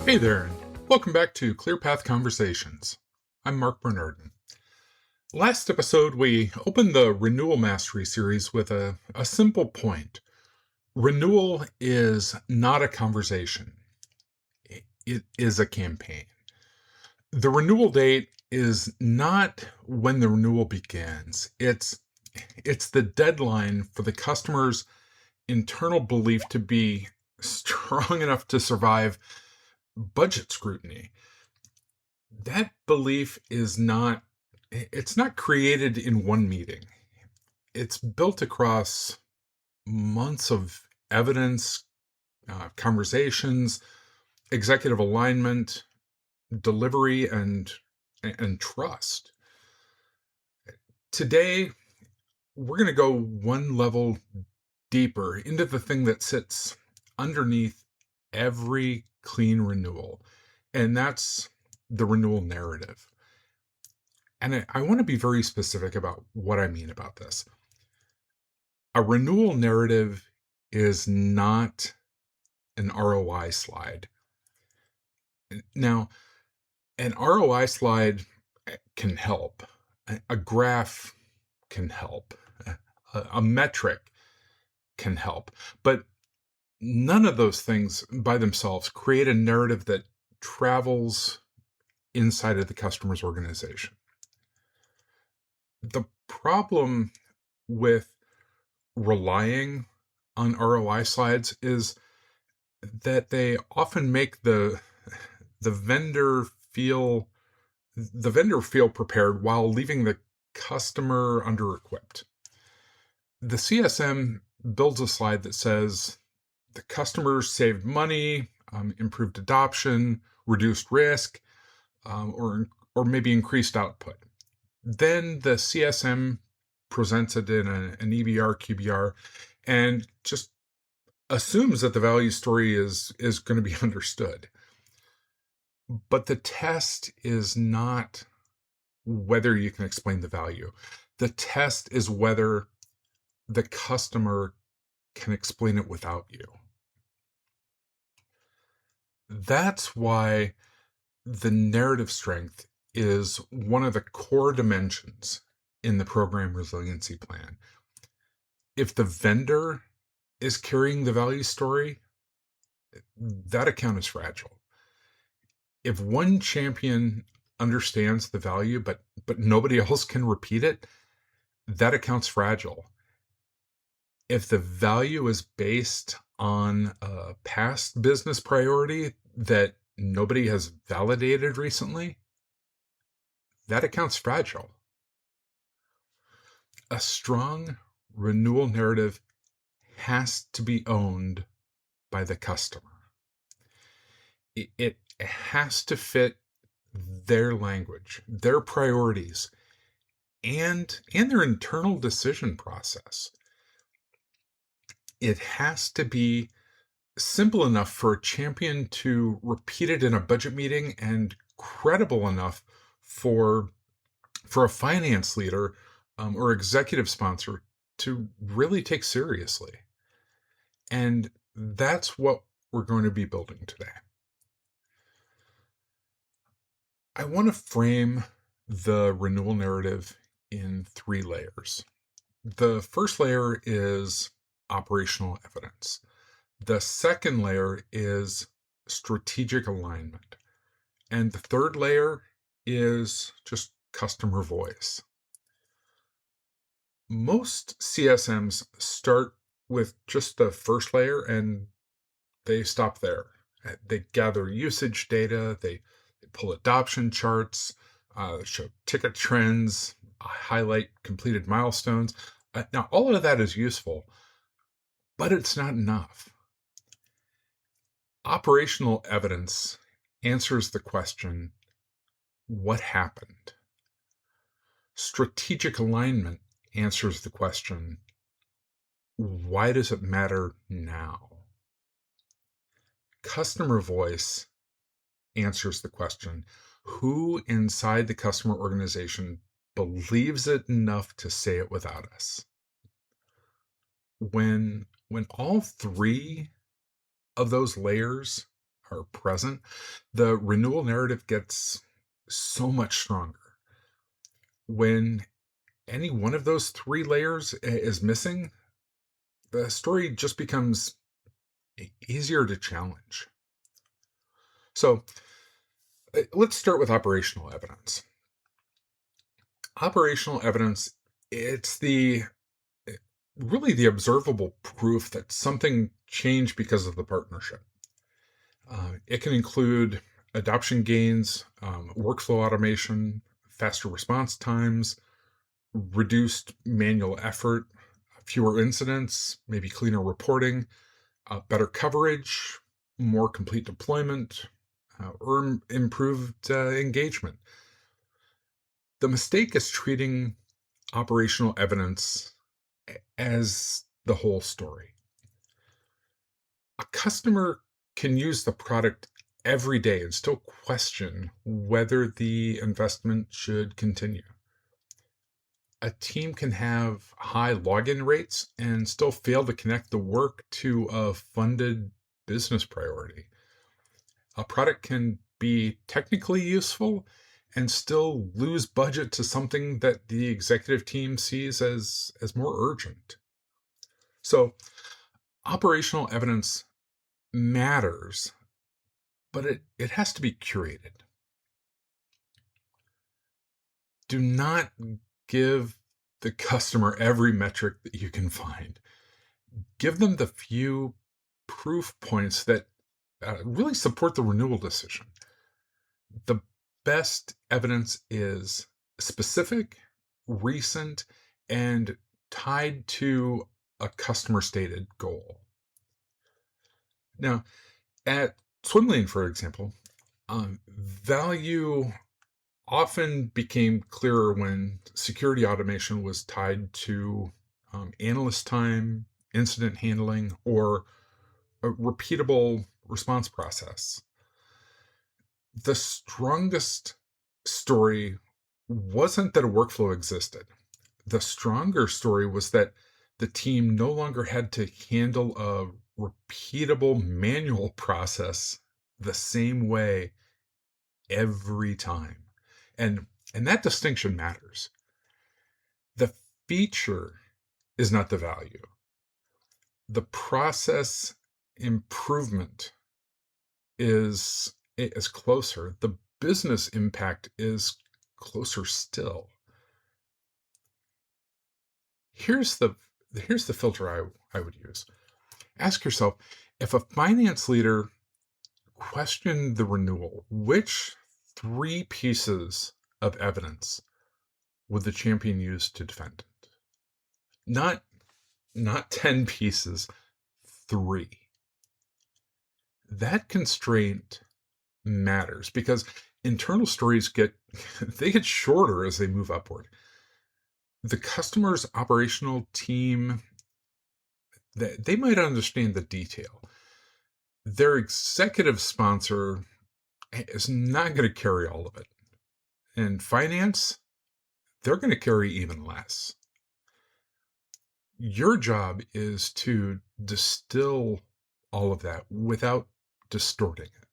Hey there, and welcome back to ClearPath Conversations. I'm Mark Bernardin. Last episode, we opened the Renewal Mastery series with a simple point. Renewal is not a conversation. It is a campaign. The renewal date is not when the renewal begins. It's the deadline for the customer's internal belief to be strong enough to survive budget scrutiny. That belief it's not created in one meeting. It's built across months of evidence, conversations, executive alignment, delivery, and trust. Today, we're going to go one level deeper into the thing that sits underneath every clean renewal, and that's the renewal narrative. And I want to be very specific about what I mean about this. A renewal narrative is not an ROI slide. Now, an ROI slide can help. A graph can help. A metric can help. But none of those things by themselves create a narrative that travels inside of the customer's organization. The problem with relying on ROI slides is that they often make the vendor feel prepared while leaving the customer under-equipped. The CSM builds a slide that says the customers saved money, improved adoption, reduced risk, or maybe increased output. Then the CSM presents it in an EBR, QBR, and just assumes that the value story is going to be understood. But the test is not whether you can explain the value. The test is whether the customer can explain it without you. That's why the narrative strength is one of the core dimensions in the program resiliency plan. If the vendor is carrying the value story, that account is fragile. If one champion understands the value, but nobody else can repeat it, that account's fragile. If the value is based on a past business priority that nobody has validated recently, that account's fragile. A strong renewal narrative has to be owned by the customer. It has to fit their language, their priorities, and their internal decision process. It has to be simple enough for a champion to repeat it in a budget meeting and credible enough for a finance leader or executive sponsor to really take seriously. And that's what we're going to be building today. I want to frame the renewal narrative in 3 layers. The first layer is operational evidence. The second layer is strategic alignment. And the third layer is just customer voice. Most CSMs start with just the first layer and they stop there. They gather usage data, they pull adoption charts, show ticket trends, highlight completed milestones. Now, all of that is useful, but it's not enough. Operational evidence answers the question, what happened? Strategic alignment answers the question, why does it matter now? Customer voice answers the question, who inside the customer organization believes it enough to say it without us? When all 3 of those layers are present, the renewal narrative gets so much stronger. When any one of those three layers is missing, the story just becomes easier to challenge. So let's start with operational evidence. Operational evidence, it's really the observable proof that something changed because of the partnership. It can include adoption gains, workflow automation, faster response times, reduced manual effort, fewer incidents, maybe cleaner reporting, better coverage, more complete deployment, or improved engagement. The mistake is treating operational evidence as the whole story. A customer can use the product every day and still question whether the investment should continue. A team can have high login rates and still fail to connect the work to a funded business priority. A product can be technically useful and still lose budget to something that the executive team sees as more urgent. So, operational evidence matters, but it has to be curated. Do not give the customer every metric that you can find. Give them the few proof points that really support the renewal decision. The best evidence is specific, recent, and tied to a customer stated goal. Now, at Swimlane, for example, value often became clearer when security automation was tied to analyst time, incident handling, or a repeatable response process. The strongest story wasn't that a workflow existed. The stronger story was that the team no longer had to handle a repeatable manual process the same way every time. And that distinction matters. The feature is not the value. The process improvement is closer. The business impact is closer still. Here's the filter I would use. Ask yourself, if a finance leader questioned the renewal, which three pieces of evidence would the champion use to defend it? Not 10 pieces, 3. That constraint matters because internal stories get shorter as they move upward. The customer's operational team, they might understand the detail. Their executive sponsor is not going to carry all of it. And finance, they're going to carry even less. Your job is to distill all of that without distorting it.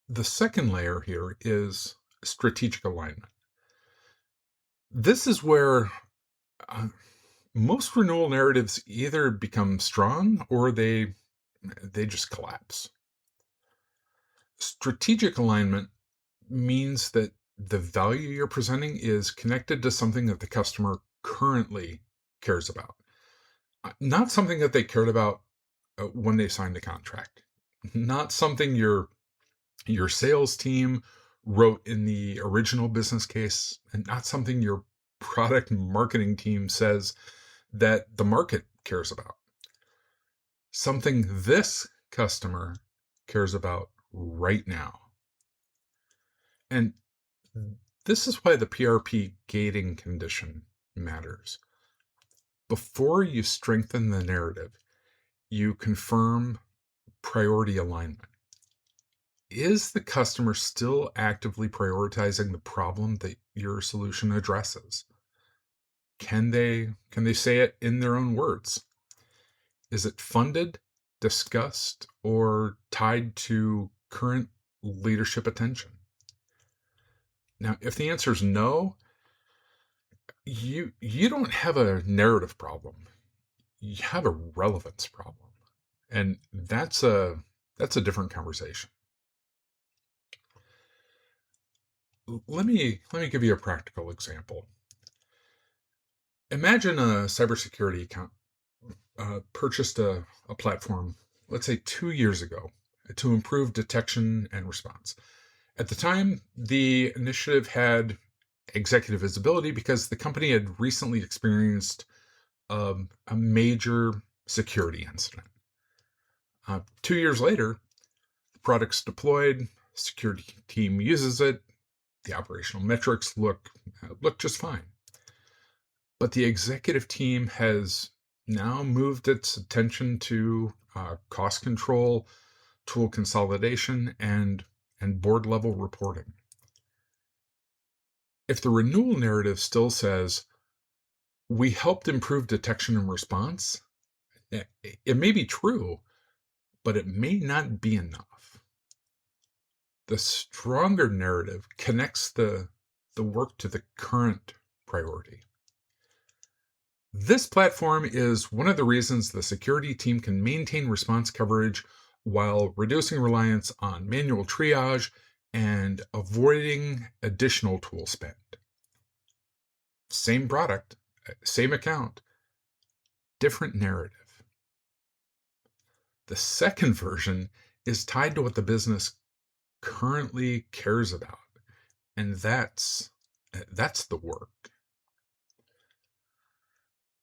The second layer here is strategic alignment. This is where most renewal narratives either become strong or they just collapse. Strategic alignment means that the value you're presenting is connected to something that the customer currently cares about, not something that they cared about when they signed the contract, not something your sales team wrote in the original business case, and not something your product marketing team says that the market cares about. Something this customer cares about right now. And this is why the PRP gating condition matters. Before you strengthen the narrative, you confirm priority alignment. Is the customer still actively prioritizing the problem that your solution addresses? Can they say it in their own words? Is it funded discussed, or tied to current leadership attention? Now, if the answer is no, you don't have a narrative problem. You have a relevance problem. And that's a different conversation. Let me give you a practical example. Imagine a cybersecurity account purchased a platform, let's say 2 years ago, to improve detection and response. At the time, the initiative had executive visibility because the company had recently experienced a major security incident. 2 years later, the product's deployed, security team uses it, the operational metrics look just fine. But the executive team has now moved its attention to cost control, tool consolidation, and board level reporting. If the renewal narrative still says, we helped improve detection and response, it may be true, but it may not be enough. The stronger narrative connects the work to the current priority. This platform is one of the reasons the security team can maintain response coverage while reducing reliance on manual triage and avoiding additional tool spend. Same product, same account, different narrative. The second version is tied to what the business currently cares about, and that's the work.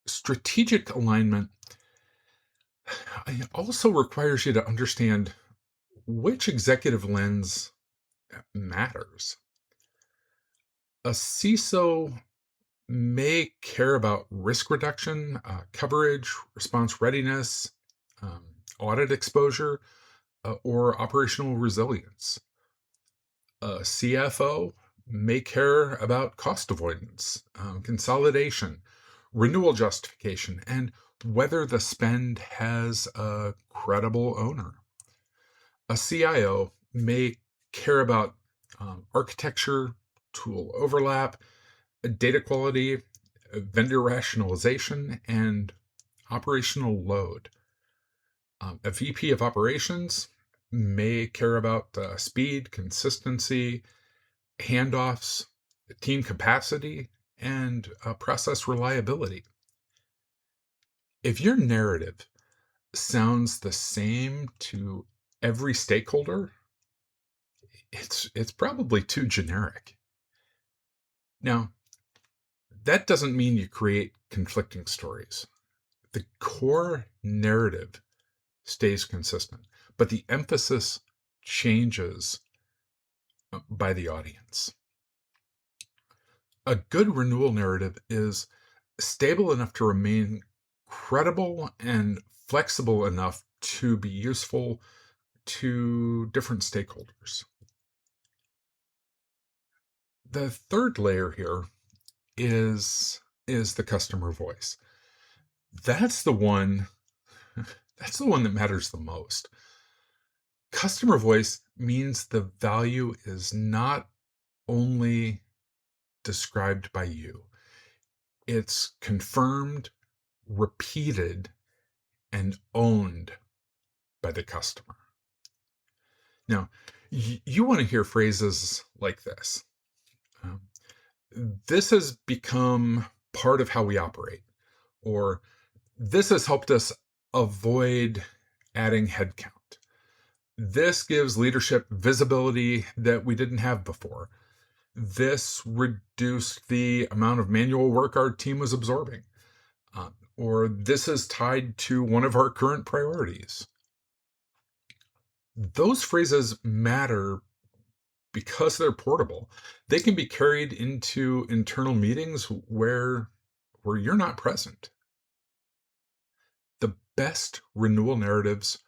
Strategic alignment also requires you to understand which executive lens matters. A CISO may care about risk reduction, coverage, response readiness, audit exposure, or operational resilience. A CFO may care about cost avoidance, consolidation, renewal justification, and whether the spend has a credible owner. A CIO may care about architecture, tool overlap, data quality, vendor rationalization, and operational load. A VP of operations may care about speed, consistency, handoffs, team capacity, and process reliability. If your narrative sounds the same to every stakeholder, it's probably too generic. Now, that doesn't mean you create conflicting stories. The core narrative stays consistent, but the emphasis changes by the audience. A good renewal narrative is stable enough to remain credible and flexible enough to be useful to different stakeholders. The third layer here is the customer voice. That's the one that matters the most. Customer voice means the value is not only described by you. It's confirmed, repeated, and owned by the customer. Now, you want to hear phrases like this. This has become part of how we operate, or this has helped us avoid adding headcount. This gives leadership visibility that we didn't have before. This reduced the amount of manual work our team was absorbing. Or this is tied to one of our current priorities. Those phrases matter because they're portable. They can be carried into internal meetings where you're not present. The best renewal narratives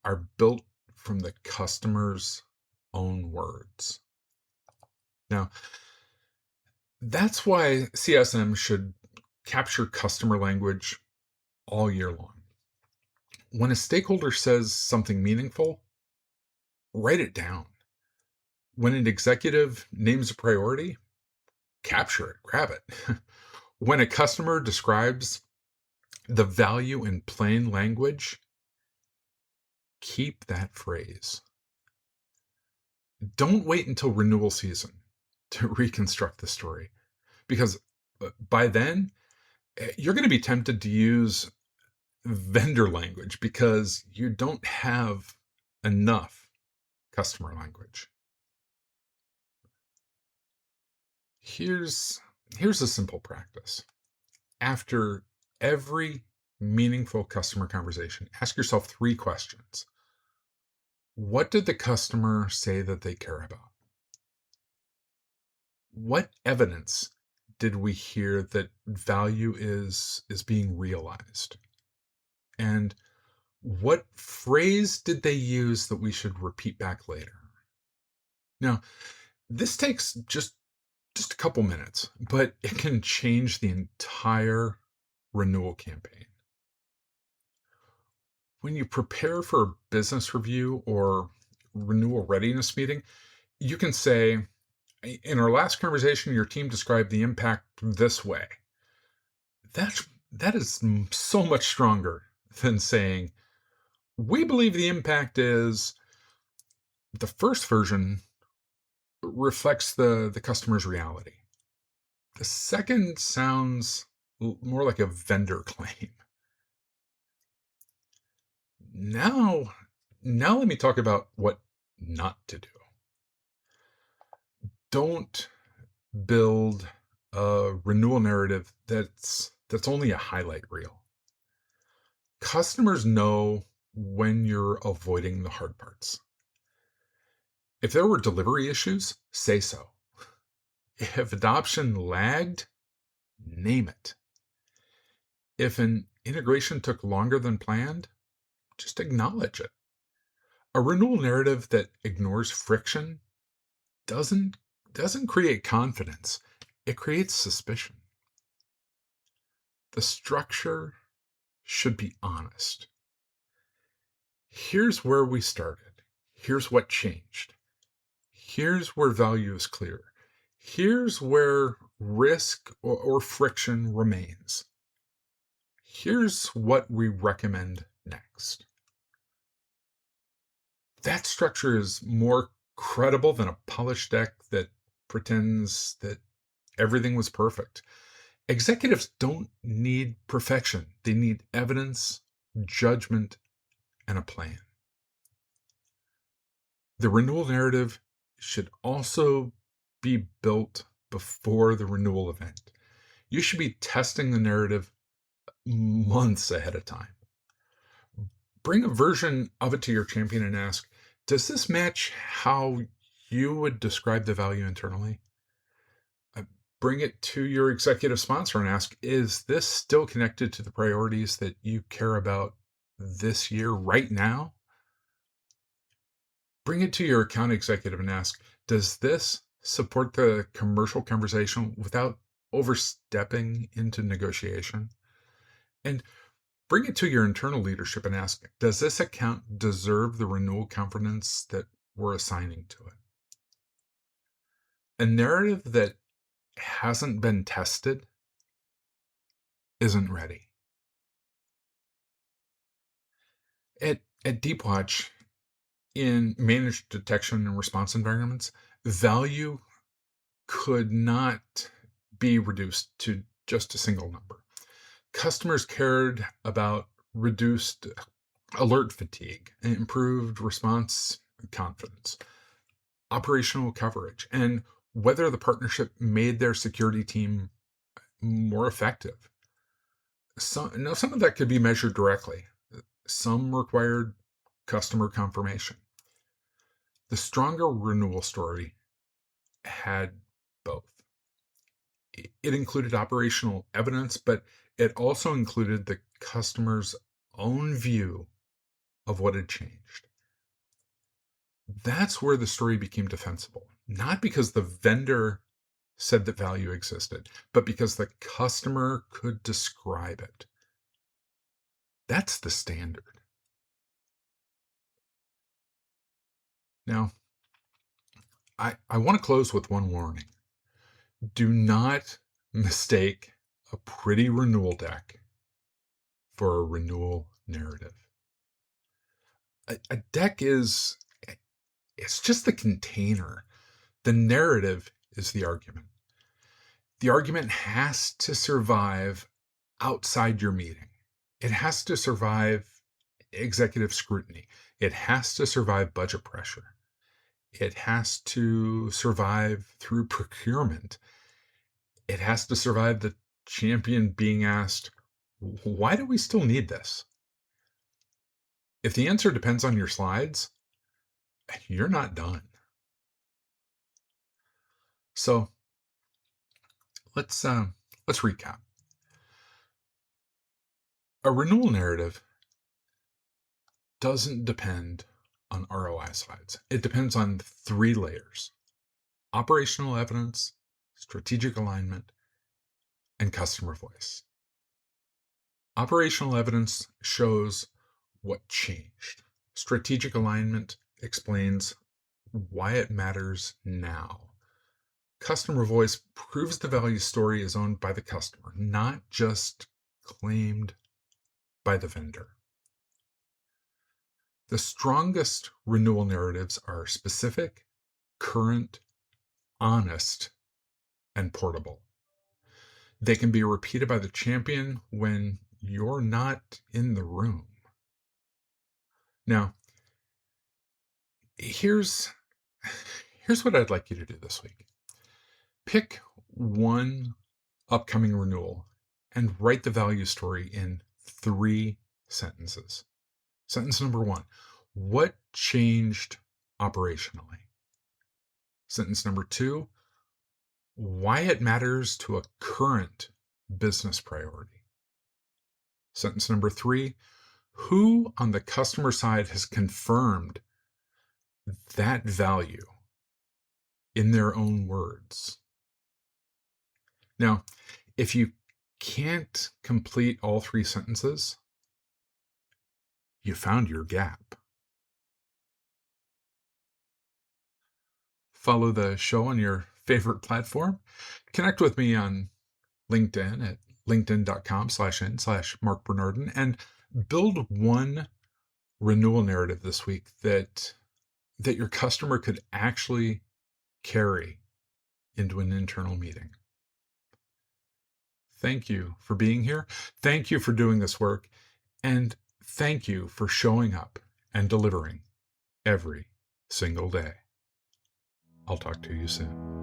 are built from the customer's own words. Now, that's why CSM should capture customer language all year long. When a stakeholder says something meaningful, write it down. When an executive names a priority, capture it, grab it. When a customer describes the value in plain language, keep that phrase. Don't wait until renewal season to reconstruct the story, because by then you're going to be tempted to use vendor language because you don't have enough customer language. Here's a simple practice. After every meaningful customer conversation, ask yourself 3 questions. What did the customer say that they care about? What evidence did we hear that value is being realized? And what phrase did they use that we should repeat back later? Now, this takes just a couple minutes, but it can change the entire renewal campaign. When you prepare for a business review or renewal readiness meeting, you can say, in our last conversation, your team described the impact this way. That is so much stronger than saying, we believe the impact is. The first version reflects the customer's reality. The second sounds more like a vendor claim. Now let me talk about what not to do. Don't build a renewal narrative that's only a highlight reel. Customers know when you're avoiding the hard parts. If there were delivery issues, say so. If adoption lagged, name it. If an integration took longer than planned, just acknowledge it. A renewal narrative that ignores friction doesn't create confidence. It creates suspicion. The structure should be honest. Here's where we started. Here's what changed. Here's where value is clear. Here's where risk or friction remains. Here's what we recommend next. That structure is more credible than a polished deck that pretends that everything was perfect. Executives don't need perfection. They need evidence, judgment, and a plan. The renewal narrative should also be built before the renewal event. You should be testing the narrative months ahead of time. Bring a version of it to your champion and ask, does this match how you would describe the value internally? Bring it to your executive sponsor and ask, is this still connected to the priorities that you care about this year right now? Bring it to your account executive and ask, does this support the commercial conversation without overstepping into negotiation? And bring it to your internal leadership and ask, does this account deserve the renewal confidence that we're assigning to it? A narrative that hasn't been tested isn't ready. At Deepwatch, in managed detection and response environments, value could not be reduced to just a single number. Customers cared about reduced alert fatigue, improved response confidence, operational coverage, and whether the partnership made their security team more effective. Some of that could be measured directly. Some required customer confirmation. The stronger renewal story had both. It included operational evidence, but it also included the customer's own view of what had changed. That's where the story became defensible, not because the vendor said that value existed, but because the customer could describe it. That's the standard. Now, I want to close with one warning. Do not mistake a pretty renewal deck for a renewal narrative. A deck it's just the container. The narrative is the argument. The argument has to survive outside your meeting. It has to survive executive scrutiny. It has to survive budget pressure. It has to survive through procurement. It has to survive the champion being asked, why do we still need this? If the answer depends on your slides, you're not done. So let's recap. A renewal narrative doesn't depend on ROI slides. It depends on 3 layers: operational evidence, strategic alignment, and customer voice. Operational evidence shows what changed. Strategic alignment explains why it matters now. Customer voice proves the value story is owned by the customer, not just claimed by the vendor. The strongest renewal narratives are specific, current, honest, and portable. They can be repeated by the champion when you're not in the room. Now, here's what I'd like you to do this week. Pick one upcoming renewal and write the value story in 3 sentences. Sentence number 1, what changed operationally? Sentence number 2, why it matters to a current business priority. Sentence number 3, who on the customer side has confirmed that value in their own words? Now, if you can't complete all 3 sentences, you found your gap. Follow the show on your favorite platform. Connect with me on LinkedIn at linkedin.com/n/Mark Bernardin and build one renewal narrative this week that your customer could actually carry into an internal meeting. Thank you for being here. Thank you for doing this work. And thank you for showing up and delivering every single day. I'll talk to you soon.